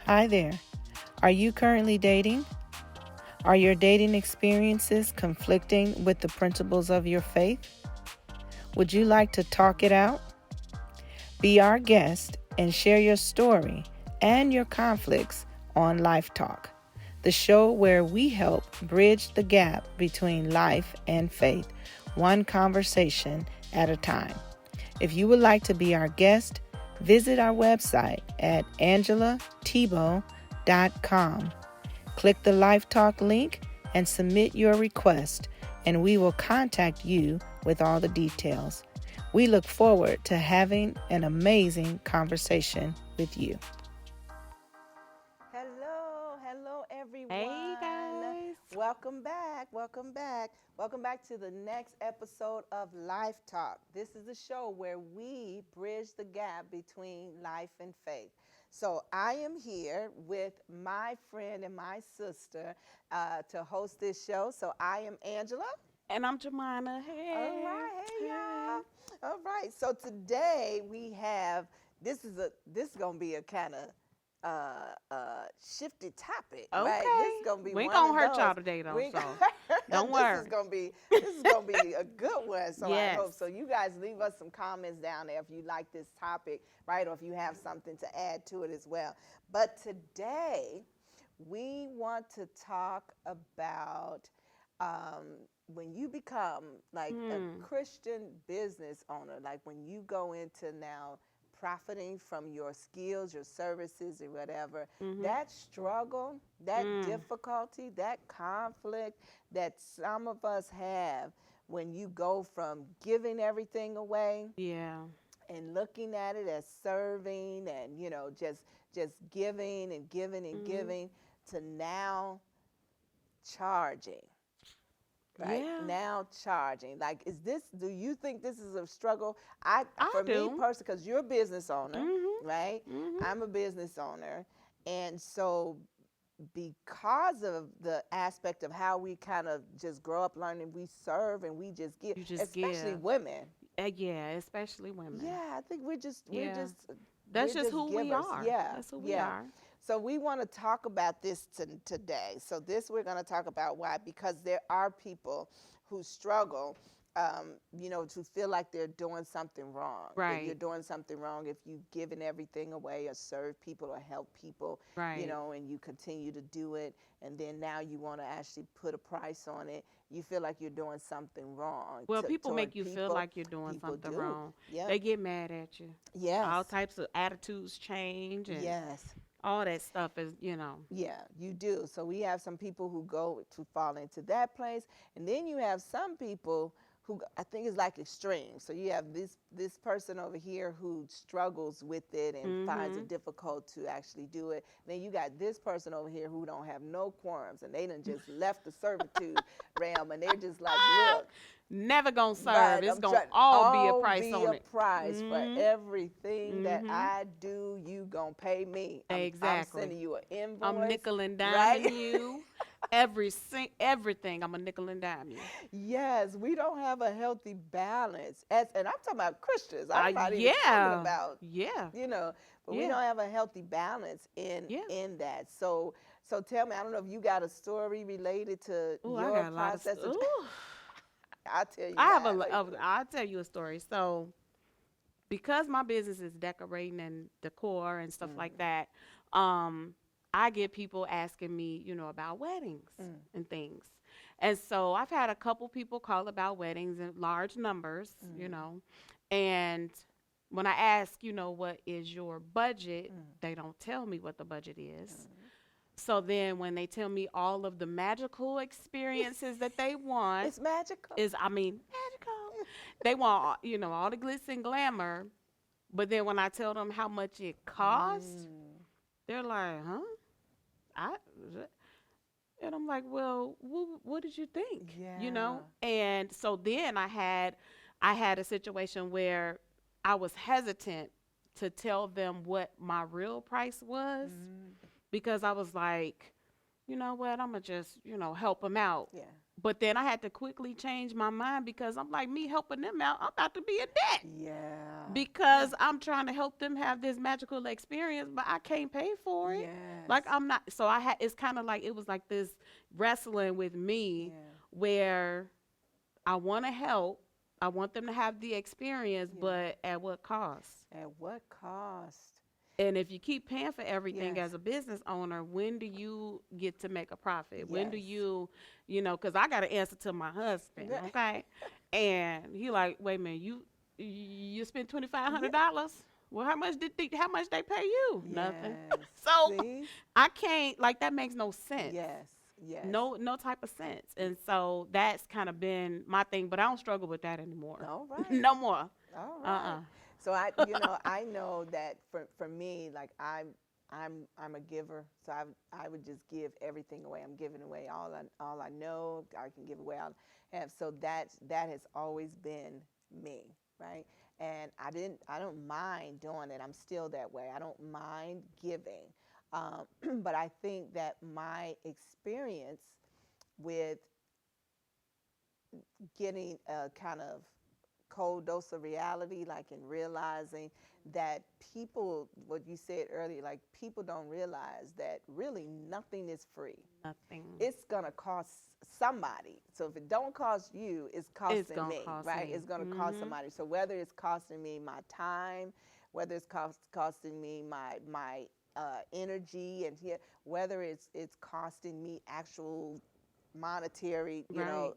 Hi there. Are you currently dating? Are your dating experiences conflicting with the principles of your faith? Would you like to talk it out? Be our guest and share your story and your conflicts on Life Talk, the show where we help bridge the gap between life and faith, one conversation at a time. If you would like to be our guest, visit our website at angelatebo.com. Click the Life Talk link and submit your request, and we will contact you with all the details. We look forward to having an amazing conversation with you. Hello, everyone. Hey guys. Welcome back. Welcome back to the next episode of Life Talk. This is a show where we bridge the gap between life and faith. So I am here with my friend and my sister to host this show. So I am Angela. And I'm Juamona. All Hey. right, hey Hey. y'all. All right, so today we have this is gonna be a kind of shifty topic, right? This Okay. is gonna be We ain't one gonna of hurt those. y'all today though, We so don't this is worry. gonna be this is gonna be a good one. So I Yes. hope so. You guys leave us some comments down there if you like this topic, right? Or if you have something to add to it as well. But today we want to talk about when you become like a Hmm. Christian business owner, like when you go into now profiting from your skills, your services, or whatever, Mhm. that struggle, that Mm. difficulty, that conflict that some of us have when you go from giving everything away Yeah. and looking at it as serving and just giving and giving and Mhm. giving to now charging, right Yeah. now charging. Like, do you think this is a struggle? I I For me do. personally, because you're a business owner, Mhm. right? Mhm. I'm a business owner, and so because of the aspect of how we kind of just grow up learning, we serve and we just give, You just especially give. women. Yeah, especially women. Yeah, I think we're Yeah. just That's just who we givers. are. Yeah, That's who we yeah. are. So we want to talk about this today. So this we're going to talk about why, because there are people who struggle, to feel like they're doing something wrong. That you're Right. doing something wrong if you've given everything away or serve people or help people, Right. and you continue to do it, and then now you want to actually put a price on it. You feel like you're doing something wrong Well, people toward make you feel people. like you're doing People something do. wrong. Yep. They get mad at you. All Yes. types of attitudes change and Yes. all that stuff is. Yeah, you do. So we have some people who go to fall into that place, and then you have some people who I think is like extreme. So you have this person over here who struggles with it and finds it Mhm. difficult to actually do it. Then you got this person over here who don't have no quorums, and they done just left the servitude realm, and they're just like, look, Never gonna serve. right, It's I'm gonna trying. all be a All price be a on it. price for Mhm. everything that Mhm. I do. You gonna pay me. I'm Exactly. sending you an I'm invoice, nickel and diming right? you. Everything. I'm a nickel and dime you. Yes, we don't have a healthy balance. And I'm talking about Christians. I'm not even talking Yeah. about, Yeah. you know, but we Yeah. don't have a healthy balance in Yeah. that. So tell me, I don't know if you got a story related to Oh, I your got a lot of. process of Ooh. I'll tell you I have mine right quick. I'll tell you a story. So, because my business is decorating and decor and stuff like Mm, that, um, I get people asking me, about weddings mm, and things. And so I've had a couple people call about weddings in large numbers. mm, And when I ask, what is your budget, mm, they don't tell me what the budget is. mm. So then when they tell me all of the magical experiences that they want, It's magical. magical. They want, all the glitz and glamour. But then when I tell them how much it costs, Mm, they're like, huh? I, and I'm like, well, what did you think? yeah. And so then I had a situation where I was hesitant to tell them what my real price was Mm, because I was like, you know what, I'm gonna just, help them out. Yeah. But then I had to quickly change my mind because I'm like, me helping them out, I'm about to be in debt Yeah. because I'm trying to help them have this magical experience, but I can't pay for it. Like Yes. I'm not. So I had. It's kind of like it was like this wrestling with me, Yeah. where I want to help. I want them to have the experience, Yeah. but at what cost? At what cost? And if you keep paying for everything Yes. as a business owner, when do you get to make a profit? When do Yes. because I got to answer to my husband, okay? And he like, wait a minute, you spent Yeah. $2,500. Well, how much they pay you? Nothing. Yes. So See? I can't, like, that makes no sense. Yes. Yes. No type of sense. And so that's kind of been my thing, but I don't struggle with that anymore. All right. No more. All right. Uh-uh. So I know that for me, like I'm a giver. So I would just give everything away. I'm giving away all I know. I can give away all I have. So that has always been me, right? And I don't mind doing it. I'm still that way. I don't mind giving. But I think that my experience with getting a kind of cold dose of reality, like in realizing that people, what you said earlier, like people don't realize that really nothing is free. Nothing. It's gonna cost somebody. So if it don't cost you, it's It's costing gonna me, cost right? me. It's gonna cost Mhm. somebody. So whether it's costing me my time, whether it's costing me my energy, and here, whether it's costing me actual monetary, Right.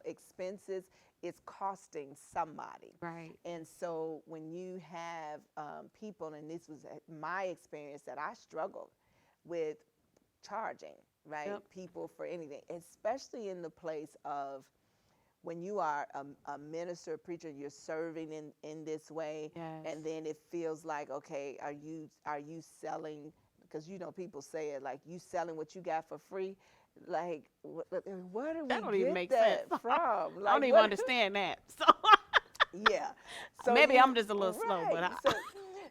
expenses, it's costing somebody. Right. And so when you have people, and this was my experience, that I struggled with charging, right? Yep. People for anything, especially in the place of when you are a minister, a preacher, you're serving in this way, Yes. and then it feels like, okay, are you selling? Because people say it like, you selling what you got for free. Like, where do That we don't even get make sense. that from? I don't Like, even what? understand that. So Yeah. So maybe I'm just a little slow, but right.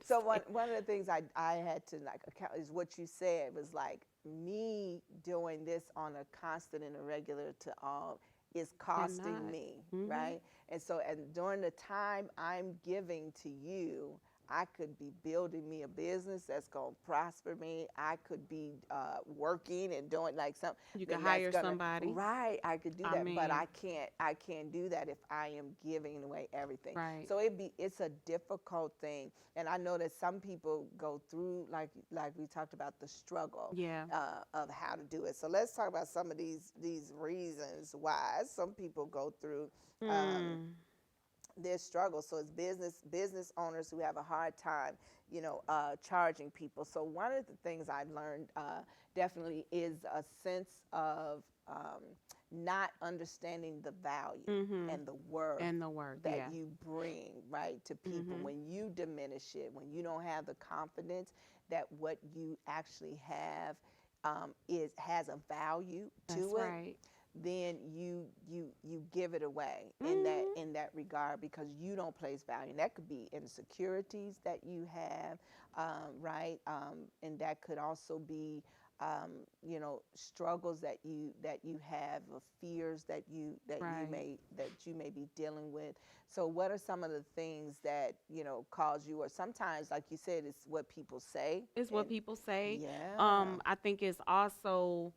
So one of the things I had to like account is what you said was like, me doing this on a constant and a regular to all is costing cannot. me, Mhm. right? And during the time I'm giving to you, I could be building me a business that's going to prosper me. I could be working and doing like something You can then that's hire gonna, somebody. right, I could do I that, but mean, I can't do that if I am giving away everything. right. So it's a difficult thing, and I know that some people go through, like we talked about, the struggle Yeah. of how to do it. So let's talk about some of these reasons why some people go through um, Mm. their struggle. So it's business owners who have a hard time, charging people. So one of the things I learned definitely is a sense of not understanding the value Mhm. and the worth And the word. that Yeah. you bring, right, to people. Mhm. When you diminish it, when you don't have the confidence that what you actually have is has a value That's to it, right. then you give it away in that Mhm. in that regard, because you don't place value. And that could be insecurities that you have, right? And that could also be struggles that you have, or fears Right. that you may be dealing with. So what are some of the things that cause you, or sometimes, like you said, it's what people say? It's what And people say. yeah. I think it's also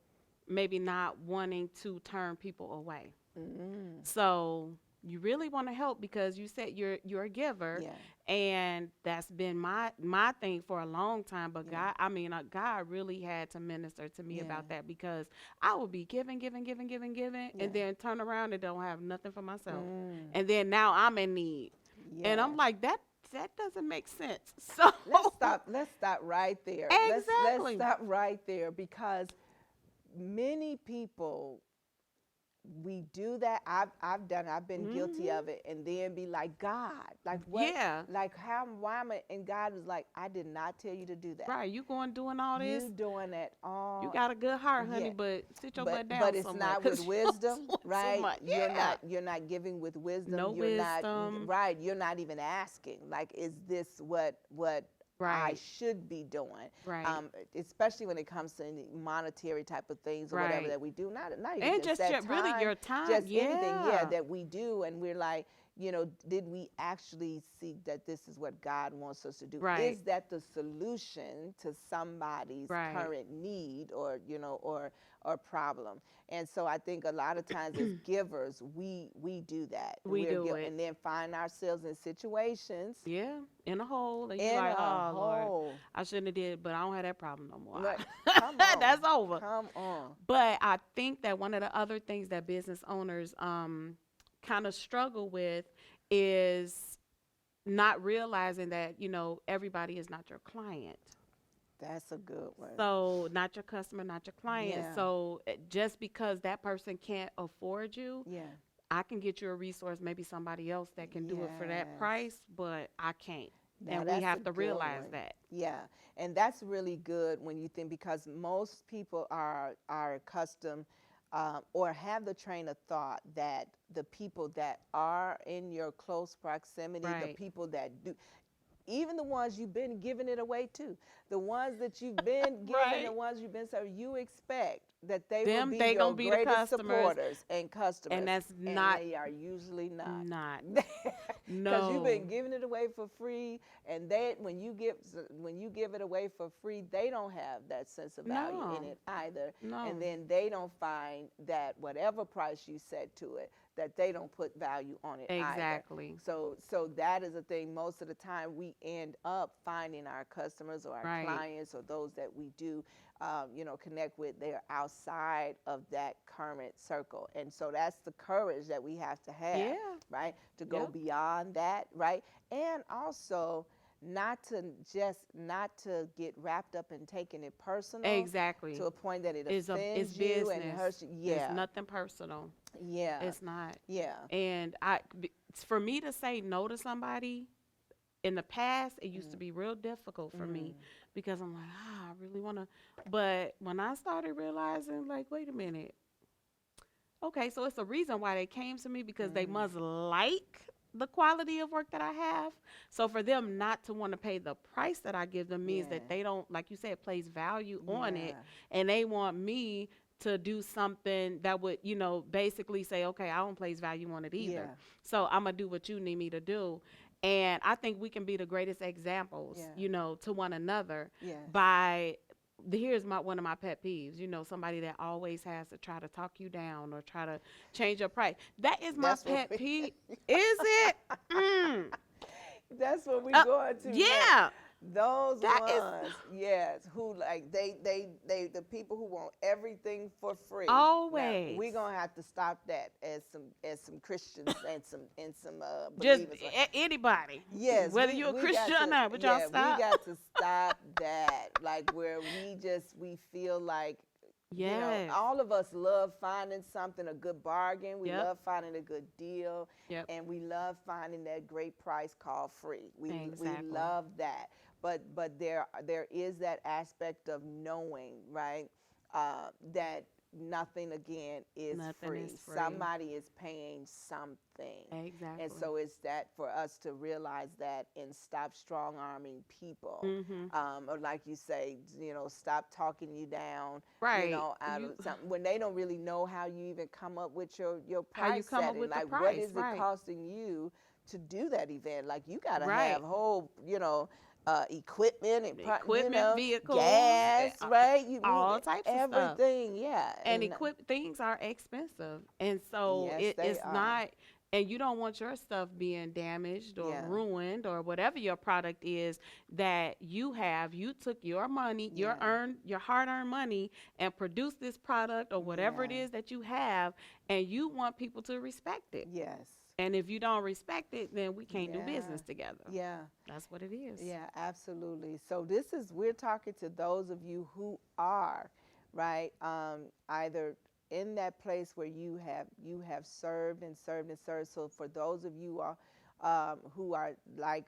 maybe not wanting to turn people away. Mm, So you really want to help because you said you're a giver, yeah. and that's been my thing for a long time. But Yeah. God really had to minister to me Yeah. about that because I would be giving, and Yeah. then turn around and don't have nothing for myself, Mm, and then now I'm in need, and I'm yes. like that doesn't make sense. So Let's stop right there. Let's exactly. stop right there, because many people, we do that. I've done it. I've been guilty Mhm. of it, and then be like, God, like what, Yeah. like how, why am I? And God was like, I did not tell you to do that. Right. You going doing all this. You doing that You all. got a good heart, honey, Yeah. but sit your butt But down it's somewhere not with because you're wisdom, doing too right? much. You're Yeah. not giving with wisdom. No You're not, wisdom. right. You're not even asking, like, is this what Right. should be doing, Right. especially when it comes to any monetary type of things or whatever Right. that we do. Not even And just just that really time, your time. just anything, yeah, Yeah. that we do, and we're like, did we actually see that this is what God wants us to do? Right. Is that the solution to somebody's Right. current need, or or problem? And so I think a lot of times as givers, we do that. We do it. And then find ourselves in situations Yeah. In a hole. And you in like, a oh Lord, hole. I shouldn't have did, but I don't have that problem no more. Like, come on, That's over. come on. But I think that one of the other things that business owners kind of struggle with is not realizing that, everybody is not your client. That's a good one. So, not your customer, not your client. Yeah, So, just because that person can't afford you, yeah, I can get you a resource, maybe somebody else that can do it for that yes. price, but I can't. Now And we that's a have to good realize one. that. Yeah, and that's really good when you think, because most people are accustomed, or have the train of thought that the people that are in your close proximity, the Right. people that do, even the ones you've been giving it away to, the ones that you've been giving, the Right. ones you've been serving, you expect that they will Them, be they your gonna be the greatest customers, supporters and and customers, that's and not they are usually not. not. Because you've been No. giving it away for free, and they, when you give it away for free, they don't have that sense of value in No. it either, and No. then they don't find that whatever price you set to it, that they don't put value on it either. Exactly. So that is a thing. Most of the time, we end up finding our customers or our Right. clients or those that we do, connect with. They're outside of that current circle, and so that's the courage that we have to have, Yeah. right? To go Yep. beyond that, right? And also not to get wrapped up in taking it personal Exactly. to a point that it It's offends you and business. hurts you. It's Yeah, nothing personal. yeah, It's not. yeah. And for me to say no to somebody in the past, it used to Mm, be real difficult for me mm, because I'm like, I really want to. But when I started realizing, like, wait a minute, okay, so it's a reason why they came to me because they mm. must like the quality of work that I have. So for them not to want to pay the price that I give them means that Yeah, they don't, like you said, place value on it, yeah, and they want me to do something that would, basically say, okay, I don't place value on it either. yeah, So I'm gonna do what you need me to do. And I think we can be the greatest examples, yeah, to one another yes. by here's one of my pet peeves, somebody that always has to try to talk you down or try to change your price. That is my That's what pet we, peeve. Is it? Mm. that's what we Uh, going to next. yeah. Those That is ones, yes, who like they the people who want everything for free. Now always we're gonna have to stop that as some Christians and some just believers. Right? anybody, Yes, whether you're a we got Christian or to, not, but y'all yeah, we stop. got to stop that. Like where we feel like, Yes. all of us love finding something, a good bargain. We Yep. love finding a good deal, Yep. and we love finding that great price called free. We Exactly. love that. But there is that aspect of knowing, right? That nothing again is Nothing free. is free. Somebody is paying something. And Exactly. so it's that for us to realize that and stop strong arming people. Mhm. Or like you say, stop talking you down, Right. out You of something when they don't really know how you even come up with your how you price come up setting. with the Like, what price, is it right? costing you to do that event? Like, you got to have Right. whole, equipment and, Equipment, vehicles, gas, right? You need all types of stuff. everything. Yeah. And things are expensive, and so Yes, they it's are. not, and you don't want your stuff being damaged or Yeah. ruined or whatever your product is that you took your money, Yeah. your hard-earned money, and produced this product or whatever it Yeah. is that you have, and you want people to respect it. Yes. And if you don't respect it, then we can't do Yeah. business together. Yeah. That's what it is. Yeah, absolutely. So we're talking to those of you who are, right, either in that place where you have served and served and served. So for those of you who are like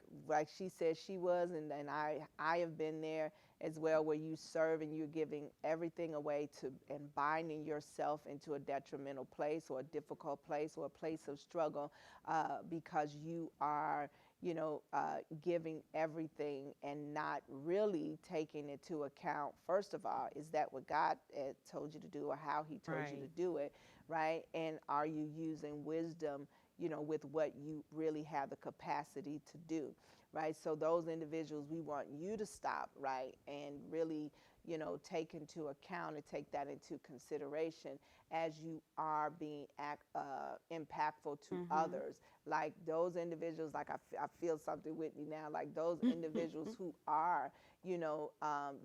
she said she was, and I have been there as well, where you serve and you're giving everything away to and binding yourself into a detrimental place or a difficult place or a place of struggle, because you are giving everything and not really taking into account, first of all, is that what God told you to do or how he told you to Right. do it, right? And are you using wisdom, with what you really have the capacity to do, right? So those individuals, we want you to stop, right? And really, take into account and take that into consideration as you are being impactful to Mhm. others. Like those individuals, like I feel something with you now, like those individuals who are,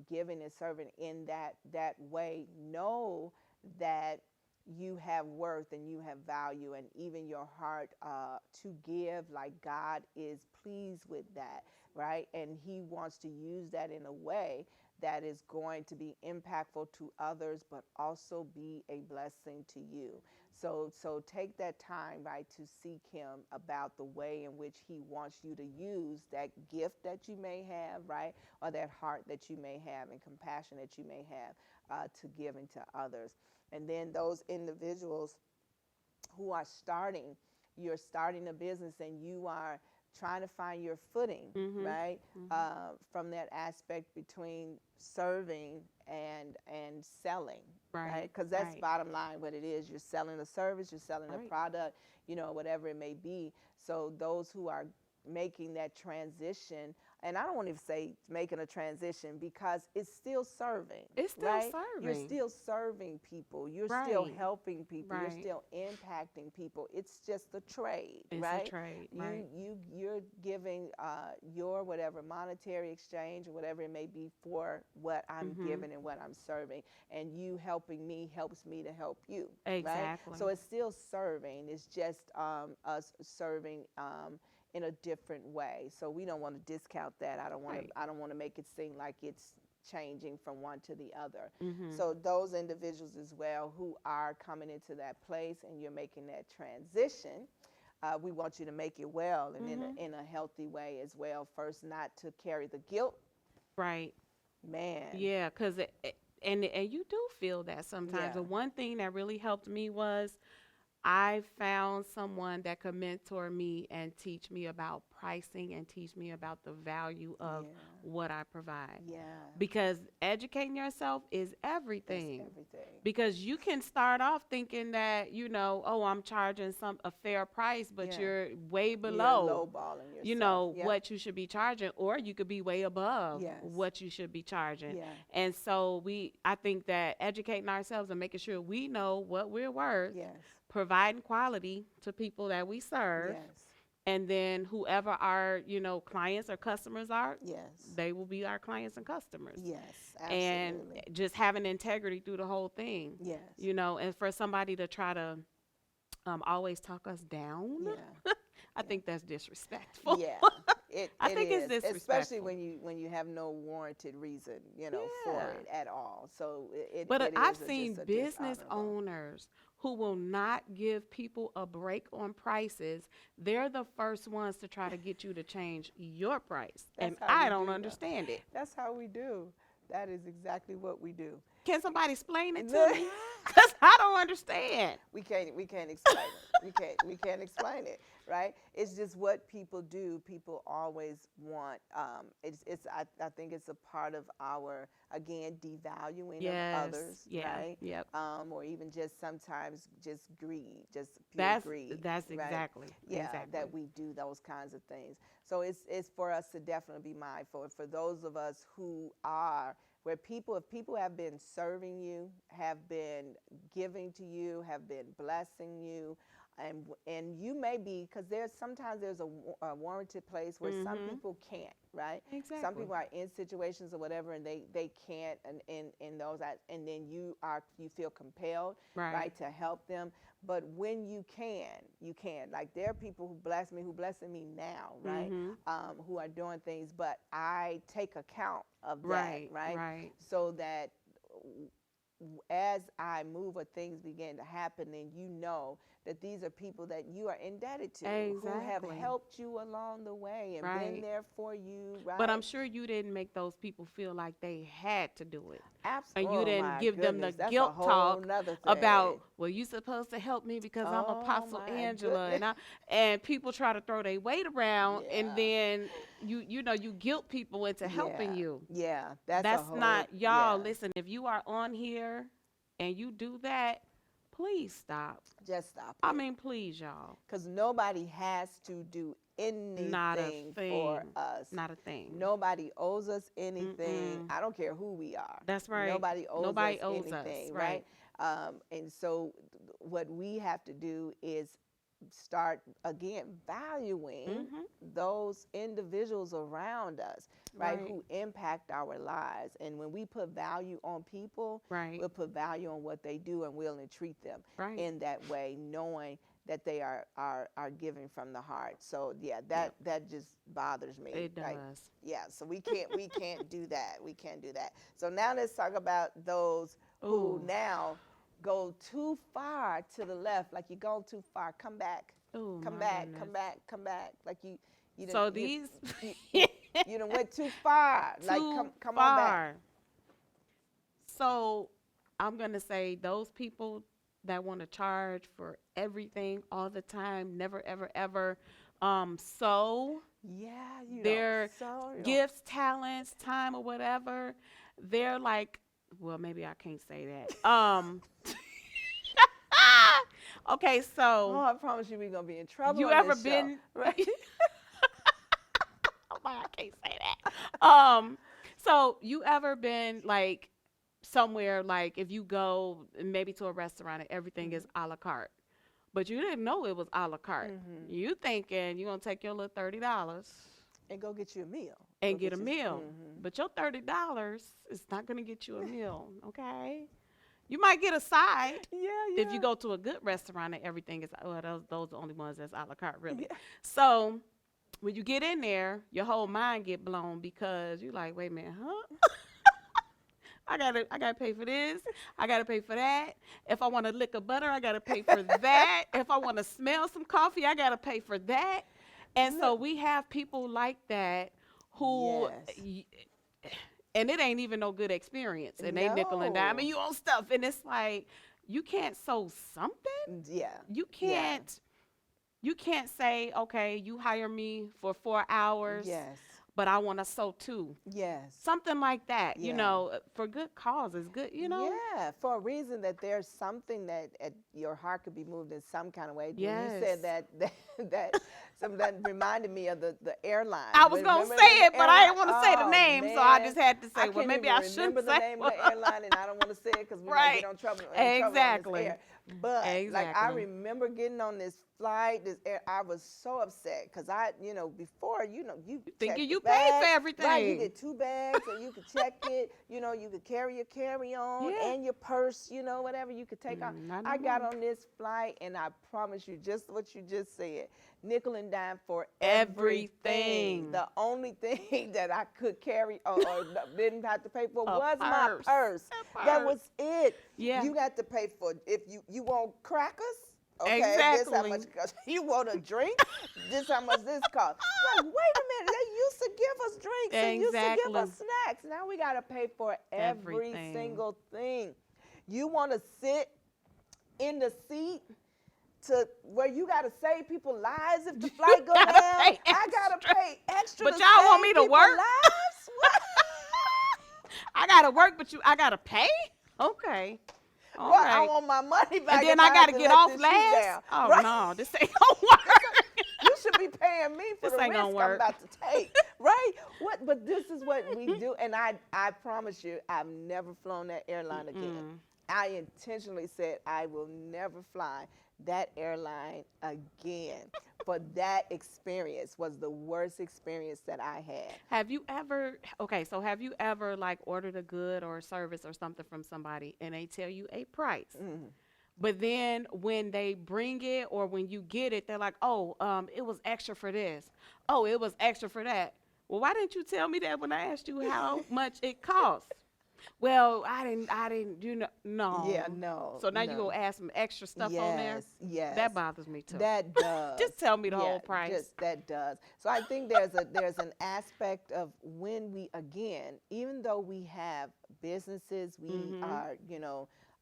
giving and serving in that way, know that you have worth and you have value, and even your heart to give, like God is pleased with that, right? And he wants to use that in a way that is going to be impactful to others, but also be a blessing to you. So take that time, right, to seek him about the way in which he wants you to use that gift that you may have, right, or that heart that you may have and compassion that you may have to give into others. And then those individuals who are you're starting a business and you are trying to find your footing, Mhm. right? Mhm. From that aspect between serving and selling, right? Right. Because that's Right. bottom line what it is. You're selling a service, you're selling a Right. product, whatever it may be. So those who are making that transition, and I don't want to say making a transition because it's still serving, It's still right? You're serving. still serving people, you're still Right. helping people, you're Right. still impacting people. It's just a trade, It's a right? trade. You Right. you you're giving your whatever monetary exchange or whatever it may be for what I'm Mhm. giving and what I'm serving, and you helping me helps me to help you, right? So Exactly. it's still serving. It's just us serving in a different way. So we don't want to discount that. I don't want to. Right. I don't want to make it seem like it's changing from one to the other. Mhm. So those individuals as well who are coming into that place and you're making that transition, we want you to make it well and Mhm. in a healthy way as well. First, not to carry the guilt, Right. man. Yeah, cuz and you do feel that sometimes. Yeah. The one thing that really helped me was I found someone that could mentor me and teach me about pricing and teach me about the value of Yeah. what I provide. Yeah. Because educating yourself is It's everything. everything. Because you can start off thinking that, oh, I'm charging a fair price, but Yeah. you're way You're below, lowballing yourself. Yep. what you should be charging, or you could be way above Yes. what you should be charging. Yeah. And so I think that educating ourselves and making sure we know what we're worth, Yes. providing quality to people that we serve, Yes. and then whoever our, clients or customers are, Yes. they will be our clients and customers. Yes. And Absolutely. just having integrity through the whole thing, Yes. and for somebody to try to always talk us down, Yeah. I Yeah. think that's disrespectful. Yeah, it, I it think it's is, especially disrespectful. when you have no warranted reason, for Yeah. it at all. So But it I've is seen just a business dishonorable. owners who will not give people a break on prices. They're the first ones to try to get you to change your price. That's And how I we don't do, though. understand it. That's how we do. That is exactly what we do. Can somebody explain it to me? Because I don't understand. We can't explain it. We can't explain it, right? It's just what people do. People always want. I think it's a part of our, again, devaluing of Yes. others, Yeah. right? Yep. Or even just sometimes just greed, just pure That's greed, that's right? exactly. Yeah, Exactly. that we do those kinds of things. So it's for us to definitely be mindful. For those of us who are where if people have been serving you, have been giving to you, have been blessing you, and you may be, because there's a warranted place where some Mhm. people can't, right? Some Exactly. people are in situations or whatever, and they can't, and in those, and then you feel compelled, Right. right, to help them. But when you can. Like there are people who bless me, who blessing me now, right? Mhm. Who are doing things, but I take account of that, Right. right? Right. So that as I move or things begin to happen, then you know that these are people that you are indebted to, who have Exactly. helped you along the way and been Right. there for you, right? But I'm sure you didn't make those people feel like they had to do it. And you Oh didn't my give them the goodness, that's a guilt whole talk nother thing. about, well, you supposed to help me because I'm Oh Apostle my Angela, goodness. and people try to throw their weight around, and Yeah. then you guilt people into helping Yeah. you. Yeah. That's a That's whole, not, y'all. yeah. Listen, if you are on here and you do that, please stop. Just stop I it. mean, please, y'all. Because nobody has to do Not a anything for thing. us. Not a thing. Nobody owes us anything. Mm-mm. I don't care who we are. That's right. Nobody owes us Nobody owes us. anything, right? Right. And so, what we have to do is start again valuing Mm-hmm. those individuals around us, right, Right. who impact our lives. And when we put value on people, Right. we'll put value on what they do and we'll entreat them Right. in that way, knowing that they are giving from the heart. So yeah, Yep. that just bothers me. It Like, does. yeah, so we can't do that. We can't do that. So now let's talk about those who Ooh. now go too far to the left, like you go too far. Come back, Oh come my back, goodness. come back, come back. Like you So done, these you done went too far. Like too come on back. far. So I'm gonna say those people that want to charge for everything all the time, never ever ever, so Yeah, you their don't. So you don't. gifts, talents, time, or whatever, they're like, well, maybe I can't say that. Okay, Oh, so I promise you, we're gonna be in trouble you on ever this show, been? right? Oh my, I can't say that. So you ever been like somewhere, like if you go maybe to a restaurant and everything is a la carte, but you didn't know it was a la carte. Mm-hmm. You thinking you're gonna take your little $30 And go get you a meal. and Go get a you. meal, Mm-hmm. but your $30 is not gonna get you a meal. Okay, you might get a side. Yeah, If yeah. you go to a good restaurant and everything is, well, those are the only ones that's a la carte, really. Yeah. So when you get in there, your whole mind get blown because you're like, wait a minute, huh? I gotta pay for this. I gotta pay for that. If I want to lick a butter, I gotta pay for that. If I want to smell some coffee, I gotta pay for that. And so Look. we have people like that who, Yes. and it ain't even no good experience, and they nickel and No. dime you on stuff, and it's like you can't sow something. Yeah. You Yeah. can't. You can't say, okay, you hire me for 4 hours, Yes. but I want to sow two. Yes. Something like that, Yeah. for good causes, good. Yeah, for a reason that there's something that your heart could be moved in some kind of way. When you said Yes. that some that reminded me of the airline. I was going to Remember say the it, but I didn't airline? want to say the Oh, name, so I man. just had to say, I well, can't maybe even I shouldn't remember the say name of the airline, and I don't want to say it because we might Right. get in trouble on this Exactly. air. But like I Exactly. remember getting on this flight, this air, I was so upset because before you Thinking check you the paid bag, for everything. right? You get 2 bags and you could check it. You could carry your carry-on Yeah. and your purse. Whatever you could take on. Not I no got more. on this flight and I promise you, just what you just said, nickel and dime for Everything. The only thing that I could carry or didn't have to pay for A was my purse. purse. A That purse. was it. Yeah. You got to pay for if you want crackers. Okay, this how Exactly. much it costs. You want a drink? This how much this costs. Like, wait a minute, they used to give us drinks and used to give Exactly. us snacks. Now we gotta pay for every Everything. single thing. You want to sit in the seat to where you gotta save people lives if the flight go gotta down. pay I gotta extra. pay extra. But to y'all want save me to people work? Lives? What? I gotta work, but I gotta pay. Okay. All Well, right. I want my money back. And then if I have gotta to get let off this shoot last. down. Oh Right? no, this ain't gonna work. You should be paying me for This the ain't risk gonna I'm work. about to take, right? But this is what we do, and I promise you, I've never flown that airline again. I intentionally said I will never fly that airline again. But that experience was the worst experience that I had. Have you ever like ordered a good or a service or something from somebody and they tell you a price? But then when they bring it or when you get it, they're like, oh, it was extra for this. Oh, it was extra for that. Well, why didn't you tell me that when I asked you how much it cost? Well, Yeah, no. no, So now you no. gonna add some extra stuff on there? Yes, yes. That bothers me too. That does. Just tell me the Yeah, whole price. just that does. So I think there's an aspect of when we, again, even though we have businesses, we Mm-hmm. are,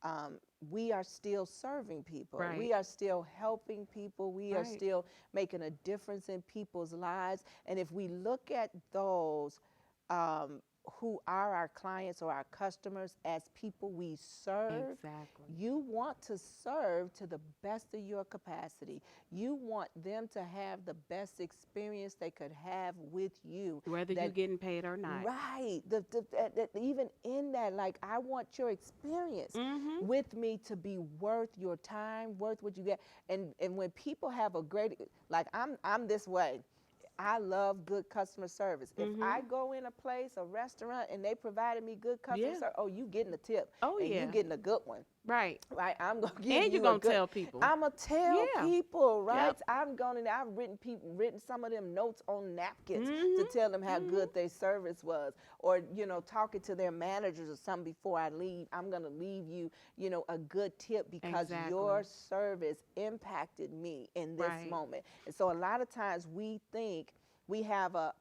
um, we are still serving people. Right. We are still helping people. We are Right. still making a difference in people's lives. And if we look at those um, who are our clients or our customers as people we serve, Exactly. you want to serve to the best of your capacity. You want them to have the best experience they could have with you. Whether you That getting paid or not. right. Even in that, like, I want your experience Mm-hmm. with me to be worth your time, worth what you get. And when people have a great, like, I'm this way. I love good customer service. If Mm-hmm. I go in a place, a restaurant, and they provided me good customer Yeah. service, oh, you getting a tip, Oh and you yeah. getting a good one, Right. right? I'm gonna give And you you a gonna good. tell people. I'm gonna tell Yeah. people, right? Yep. I've written some of them notes on napkins to Mm-hmm. tell them how Mm-hmm. good their service was, or talking to their managers or something before I leave. I'm gonna leave you, a good tip because Exactly. your service impacted me in this Right. moment. And so a lot of times we think we have a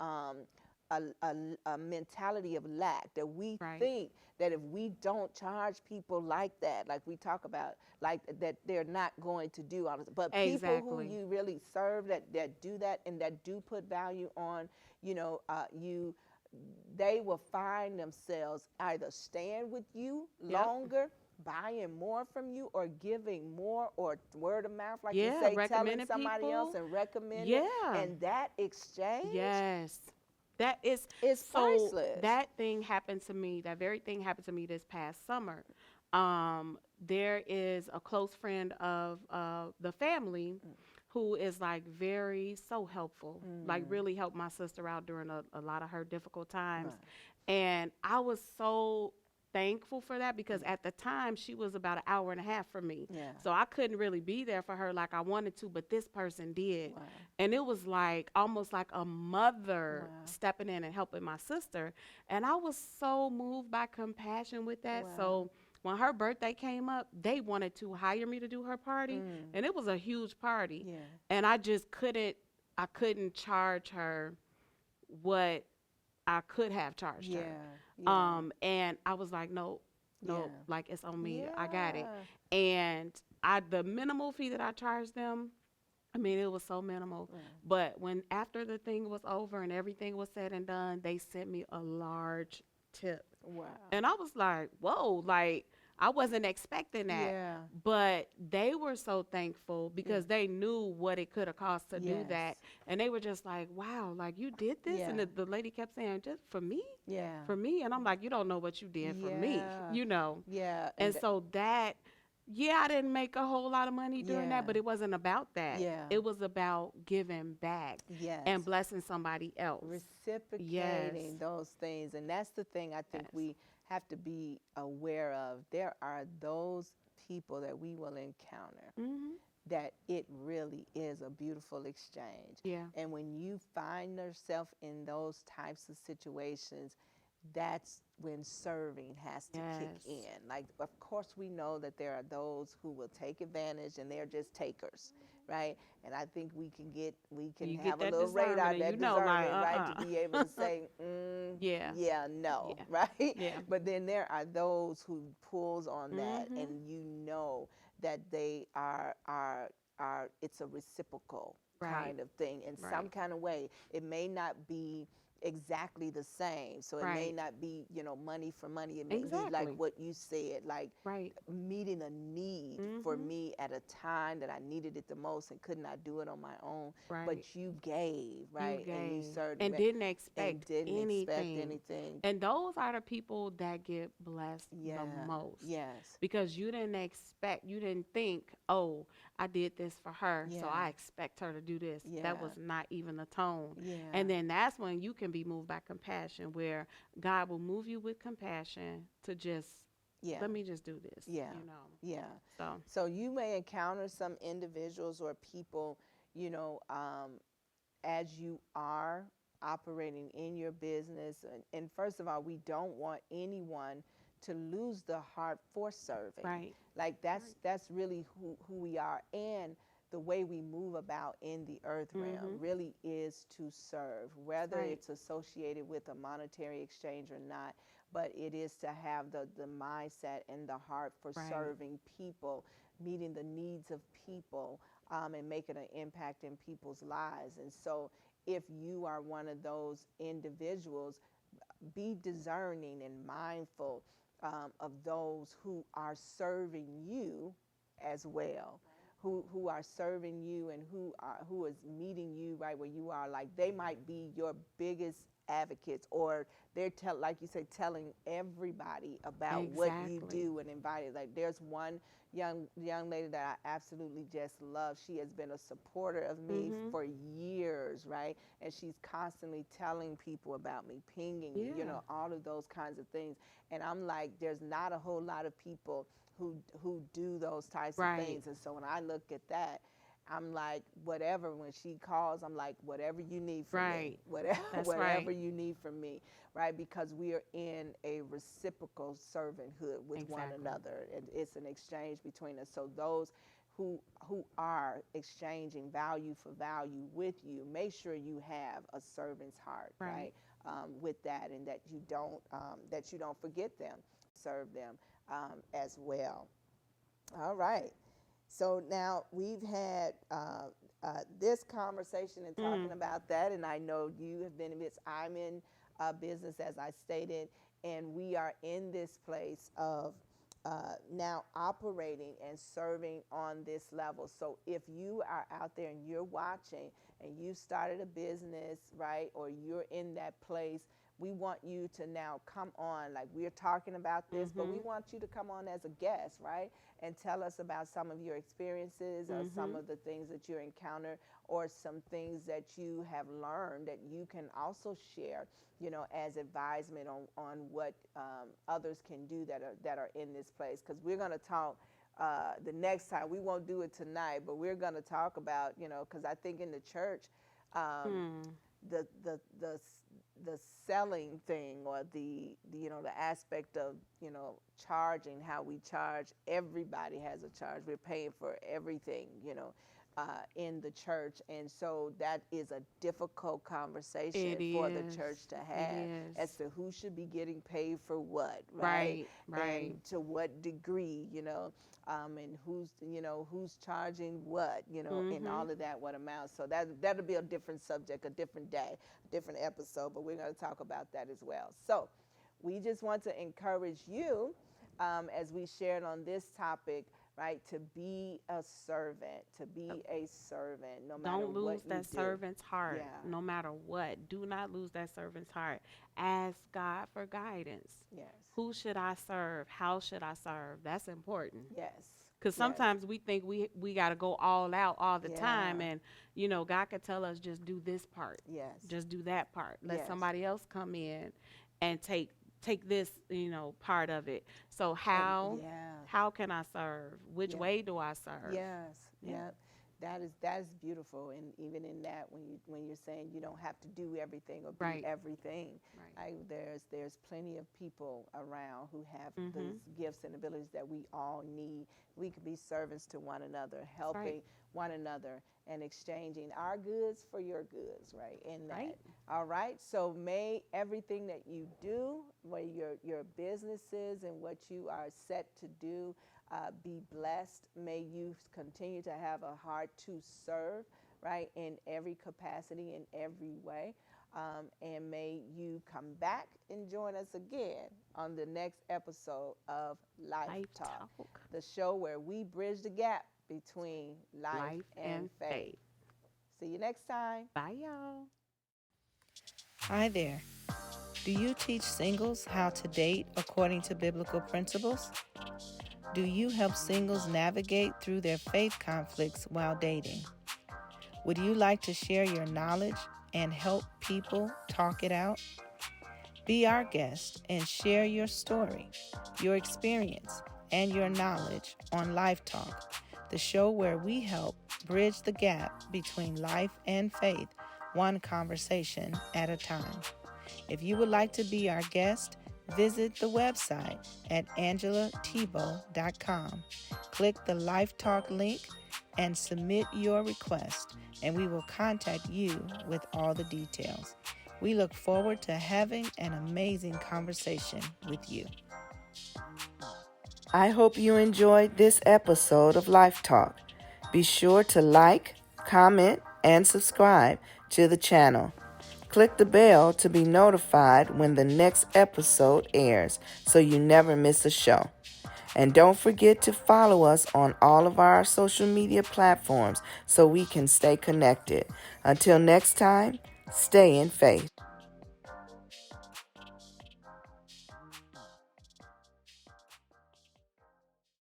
mentality of lack, that we Right. think that if we don't charge people like that, like we talk about, like that, they're not going to do all this. But people who Exactly. you really serve, that do that and that do put value on, you, they will find themselves either staying with you Yep. longer, buying more from you, or giving more, or word of mouth, like you Yeah. say, telling Recommended somebody else people. and recommending. Yeah. And that exchange Yes. That is is so priceless. that thing happened to me, that very thing happened to me this past summer. There is a close friend of the family who is like very so helpful, like Mm, really helped my sister out during a lot of her difficult times. right. And I was so thankful for that because Yeah. at the time she was about an hour and a half from me. Yeah. So I couldn't really be there for her like I wanted to, but this person did. Wow. And it was like almost like a mother Wow. stepping in and helping my sister. And I was so moved by compassion with that. Wow. So when her birthday came up, they wanted to hire me to do her party. Mm, And it was a huge party. yeah. And I couldn't charge her what I could have charged her. Yeah. Yeah. And I was like, no, no, Yeah. like it's on me. I got it. Yeah. And the minimal fee that I charged them, I mean, it was so minimal. Wow. But when after the thing was over and everything was said and done, they sent me a large tip. Wow. And I was like, whoa, like I wasn't expecting that. Yeah. But they were so thankful Yeah. because they knew what it could have cost to do Yes. that. And they were just like, wow, like you did this? Yeah. And the lady kept saying, just for me? Yeah. For me? And I'm like, you don't know what you did for me, Yeah. you know? Yeah. And so that, yeah, I didn't make a whole lot of money doing Yeah. that, but it wasn't about that. Yeah. It was about giving back Yes. and blessing somebody else. Yes. Reciprocating those things. And that's the thing I think Yes. we have to be aware of. There are those people that we will encounter Mhm. that it really is a beautiful exchange. Yeah. And when you find yourself in those types of situations, that's when serving has to kick Yes. in. Like, of course, we know that there are those who will take advantage and they're just takers, right? And I think we can You get have a that little radar, discernment and that you know, like, discernment, right, to be able to say, Yeah. yeah, no, Yeah. right? Yeah. But then there are those who pulls on that, Mhm. and you know that they are it's a reciprocal Right. kind of thing in some Right. kind of way. It may not be exactly the same, so it may Right. not be money for money. It may be like Exactly. what you said, like Right. meeting a need for Mhm. me at a time that I needed it the most and could not do it on my own. Right. But you gave, You right, and you gave served and me didn't and expect didn't expect anything. anything. And those are the people that get blessed the Yeah. most Yes. because you didn't think, oh, I did this for her, so Yeah. I expect her to do this. That Yeah. was not even the tone. Yeah. And then that's when you can be moved by compassion, where God will move you with compassion to just, Yeah. let me just do this, Yeah. you know. Yeah. So, So you may encounter some individuals or people, as you are operating in your business. And first of all, we don't want anyone to lose the heart for serving. Right. Like that's really who we are, and the way we move about in the earth realm really is to serve, whether Right. it's associated with a monetary exchange or not. But it is to have the mindset and the heart for Right. serving people, meeting the needs of people, and making an impact in people's lives. And so, if you are one of those individuals, be discerning and mindful of those who are serving you as well, who are serving you and who is meeting you right where you are. Like, they might be your biggest advocates, or they're like you say, telling everybody about what you Exactly. do and invited. Like, there's one young lady that I absolutely just love. She has been a supporter of me for years, right? And she's constantly telling people about me, pinging me, Yeah. all of those kinds of things. And I'm like, there's not a whole lot of people who do those types of Right. things. And so when I look at that, I'm like, whatever. When she calls, I'm like, whatever you need from me, Right. whatever, That's whatever right. you need from me, right? Because we are in a reciprocal servanthood with one Exactly. another, and it's an exchange between us. So those who are exchanging value for value with you, make sure you have a servant's heart, Right. right? With that, and that you don't forget them, serve them as well. All right. So now we've had this conversation and talking about that, and I know you have been in this. I'm in business, as I stated, and we are in this place of now operating and serving on this level. So if you are out there and you're watching and you started a business, right, or you're in that place, we want you to now come on. Like, we're talking about this, but we want you to come on as a guest, right? And tell us about some of your experiences or some of the things that you encounter, or some things that you have learned that you can also share, as advisement on what others can do that are in this place. Because we're going to talk the next time. We won't do it tonight, but we're going to talk about, because I think in the church, the selling thing, or the aspect of charging, how we charge. Everybody has a charge. We're paying for everything, in the church, and so that is a difficult conversation for the church to have as to who should be getting paid for what, right? Right. And to what degree, and who's charging what, and all of that, what amount. So that'll be a different subject, a different day, a different episode, but we're going to talk about that as well. So we just want to encourage you, as we shared on this topic, right, to be a servant, no matter Don't what lose you that do. servant's heart, Yeah. no matter what. Do not lose that servant's heart. Ask God for guidance. Yes. Who should I serve? How should I serve? That's important. Yes. Because sometimes we think we got to go all out all the time. Yeah. And, God could tell us, just do this part. Yes. Just do that part. Let Yes. somebody else come in and take this, part of it. So how can I serve? Which way do I serve? Yes. Yeah. Yep. That is beautiful, and even in that, when you're saying you don't have to do everything or be Right. everything, Right. there's plenty of people around who have these gifts and abilities that we all need. We could be servants to one another, helping one another, and exchanging our goods for your goods, right? In that. Right. All right. So may everything that you do, where your businesses and what you are set to do, be blessed. May you continue to have a heart to serve, right, in every capacity, in every way. And may you come back and join us again on the next episode of Life Talk, the show where we bridge the gap between life and faith. See you next time. Bye, y'all. Hi there. Do you teach singles how to date according to biblical principles? Do you help singles navigate through their faith conflicts while dating? Would you like to share your knowledge and help people talk it out? Be our guest and share your story, your experience, and your knowledge on Life Talk, the show where we help bridge the gap between life and faith, one conversation at a time. If you would like to be our guest, visit the website at angelatbo.com. Click the Life Talk link and submit your request, and we will contact you with all the details. We look forward to having an amazing conversation with you. I hope you enjoyed this episode of Life Talk. Be sure to like, comment, and subscribe to the channel. Click the bell to be notified when the next episode airs so you never miss a show. And don't forget to follow us on all of our social media platforms so we can stay connected. Until next time, stay in faith.